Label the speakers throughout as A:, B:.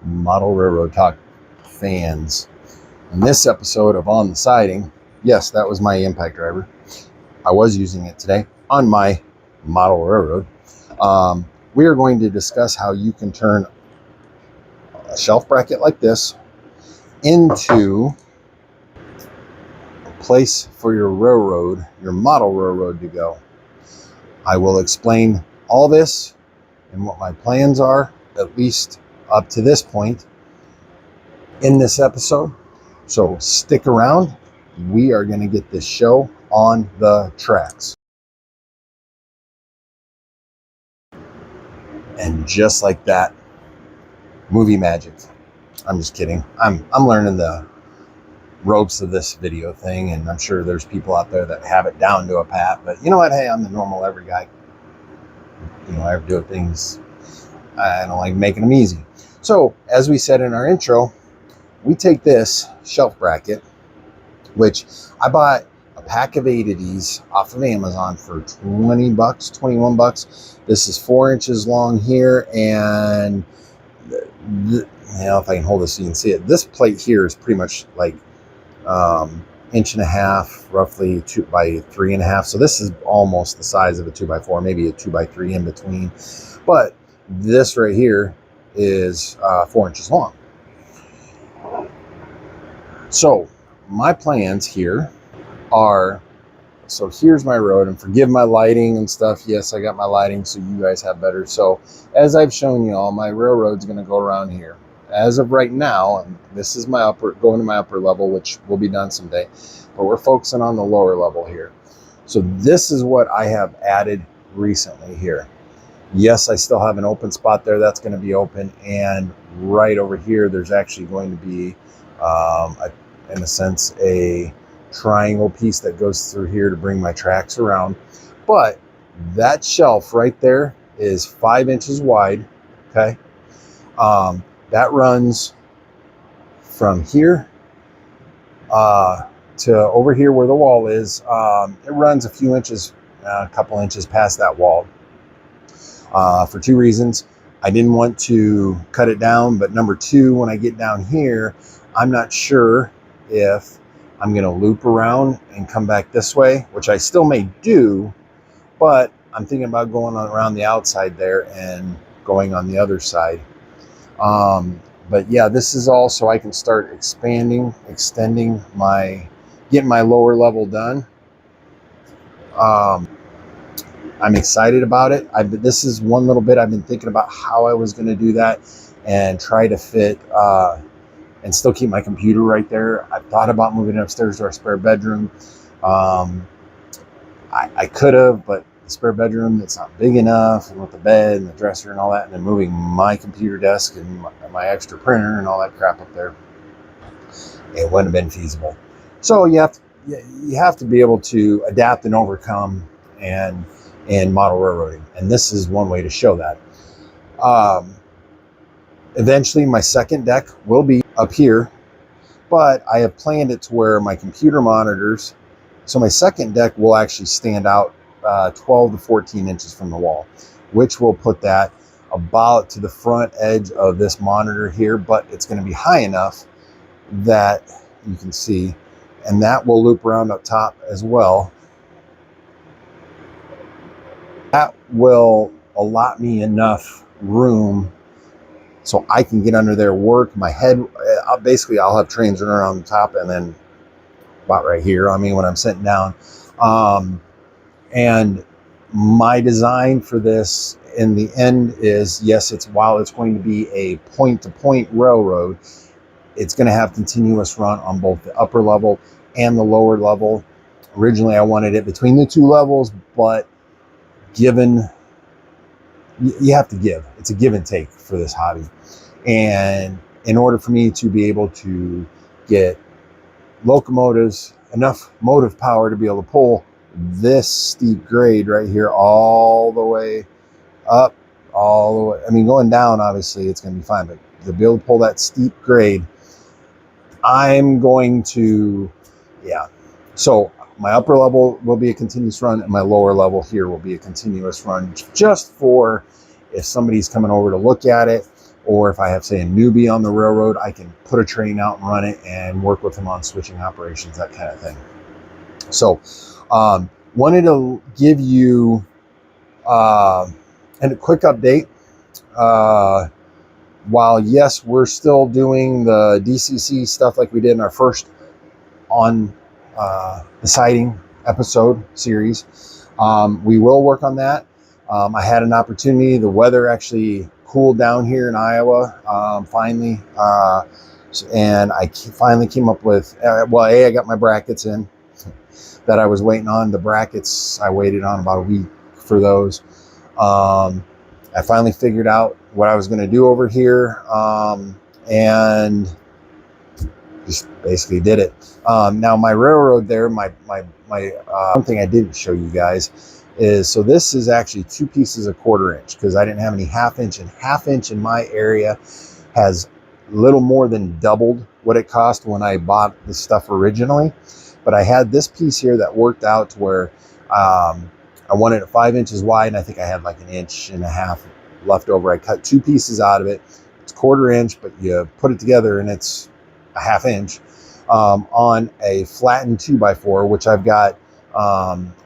A: Model Railroad Talk fans. In this episode of On the Siding, yes, that was my impact driver. I was using it today on my Model Railroad. We are going to discuss how you can turn a shelf bracket like this into a place for your railroad, your model railroad to go. I will explain all this and what my plans are, at least up to this point in this episode. So stick around. We are going to get this show on the tracks. And just like that, movie magic. I'm just kidding. I'm learning the ropes of this video thing, and I'm sure there's people out there that have it down to a pat, but you know what? Hey, I'm the normal every guy. You know, I do things, I don't like making them easy. So as we said in our intro, we take this shelf bracket, which I bought a pack of 8 of these off of Amazon for 20 bucks, 21 bucks. This is 4 inches long here, and if I can hold this so you can see it, this plate here is pretty much like inch and a half, roughly 2 by 3.5. So this is almost the size of a 2x4, maybe a 2x3 in between. But this right here is 4 inches long. So my plans here are, so here's my road, and forgive my lighting and stuff. Yes, I got my lighting so you guys have better. So as I've shown you all, my railroad's going to go around here. As of right now, this is my going to my upper level, which will be done someday, but we're focusing on the lower level here. So this is what I have added recently here. Yes, I still have an open spot there. That's going to be open. And right over here, there's actually going to be, in a sense, a triangle piece that goes through here to bring my tracks around. But that shelf right there is 5 inches wide. Okay. That runs from here to over here where the wall is. It runs a few inches, a couple inches past that wall for 2 reasons. I didn't want to cut it down, but number 2, when I get down here, I'm not sure if I'm going to loop around and come back this way, which I still may do, but I'm thinking about going on around the outside there and going on the other side. But yeah, this is all so I can start expanding, extending getting my lower level done. I'm excited about it. This is one little bit I've been thinking about how I was going to do that and try to fit, and still keep my computer right there. I've thought about moving it upstairs to our spare bedroom. I could have, but the spare bedroom, it's not big enough, and with the bed and the dresser and all that, and then moving my computer desk and my extra printer and all that crap up there, it wouldn't have been feasible. So you have to be able to adapt and overcome and model railroading, and this is one way to show that. Eventually my second deck will be up here, but I have planned it to where my computer monitors, so my second deck will actually stand out 12 to 14 inches from the wall, which will put that about to the front edge of this monitor here, but it's going to be high enough that you can see, and that will loop around up top as well. That will allot me enough room so I can get under there, work my head. Basically, I'll have trains running around the top, and then about right here, I mean, when I'm sitting down. And my design for this in the end is, yes, while it's going to be a point-to-point railroad, it's going to have continuous run on both the upper level and the lower level. Originally, I wanted it between the 2 levels, but given, you have to give. It's a give and take for this hobby. And in order for me to be able to get locomotives, enough motive power to be able to pull this steep grade right here all the way up, all the way. I mean, going down, obviously, it's going to be fine, but to be able to pull that steep grade, I'm going to, yeah. So my upper level will be a continuous run, and my lower level here will be a continuous run, just for if somebody's coming over to look at it, or if I have, say, a newbie on the railroad, I can put a train out and run it and work with them on switching operations, that kind of thing. So wanted to give you a quick update. While yes, we're still doing the DCC stuff like we did in our first on the siding episode series, we will work on that. I had an opportunity. The weather actually cooled down here in Iowa finally, and I finally came up with I got my brackets in that I was waiting on. The brackets I waited on about a week for those. I finally figured out what I was going to do over here, and just basically did it. Now my railroad there, my one thing I didn't show you guys is, so this is actually 2 pieces of 1/4 inch, because I didn't have any 1/2 inch, and 1/2 inch in my area has little more than doubled what it cost when I bought the stuff originally. But I had this piece here that worked out to where I wanted it 5 inches wide, and I think I had like 1.5 inches left over. I cut 2 pieces out of it. It's 1/4 inch, but you put it together and it's a 1/2 inch on a flattened 2x4, which I've got.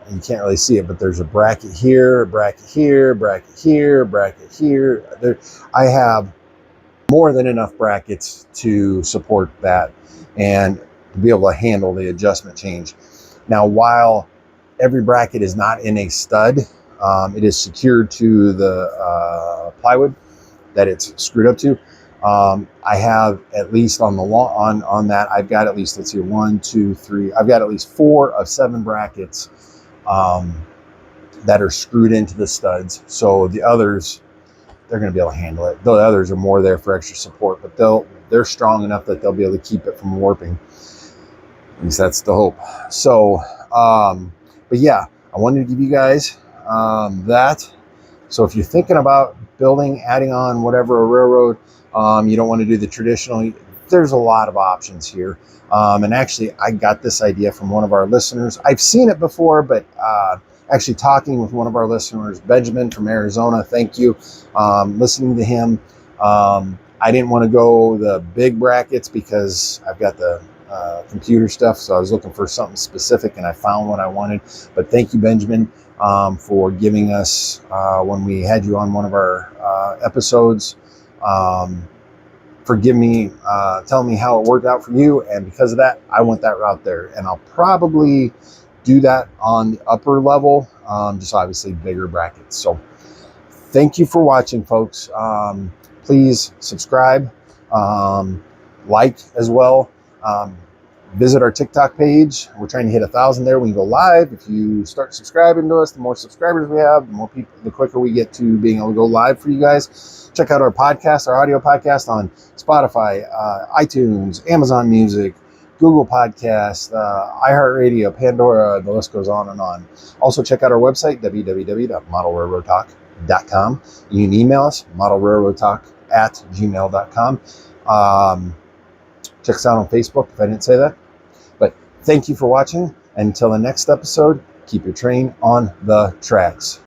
A: You can't really see it, but there's a bracket here, a bracket here, a bracket here, a bracket here. I have more than enough brackets to support that and to be able to handle the adjustment change. Now, while every bracket is not in a stud, it is secured to the plywood that it's screwed up to. I have at least on the on that, I've got at least, let's see, 1, 2, 3. I've got at least 4 of 7 brackets that are screwed into the studs. So the others, they're going to be able to handle it. The others are more there for extra support, but they're strong enough that they'll be able to keep it from warping. At least that's the hope. So, but yeah, I wanted to give you guys that. So if you're thinking about building, adding on whatever, a railroad, you don't want to do the traditional, there's a lot of options here. And actually, I got this idea from one of our listeners. I've seen it before, but actually talking with one of our listeners, Benjamin from Arizona, thank you. Listening to him, I didn't want to go the big brackets because I've got the computer stuff, so I was looking for something specific, and I found what I wanted. But thank you, Benjamin, for giving us, when we had you on one of our episodes, for giving me, telling me how it worked out for you. And because of that, I went that route there, and I'll probably do that on the upper level, just obviously bigger brackets. So thank you for watching, folks. Please subscribe, like as well. Visit our TikTok page. We're trying to hit 1,000 there. We can go live. If you start subscribing to us, the more subscribers we have, the more people, the quicker we get to being able to go live for you guys. Check out our podcast, our audio podcast on Spotify, iTunes, Amazon Music, Google Podcasts, iHeartRadio, Pandora, the list goes on and on. Also check out our website, www.modelrailroadtalk.com. You can email us, modelrailroadtalk@gmail.com. Check us out on Facebook if I didn't say that. But thank you for watching. Until the next episode, keep your train on the tracks.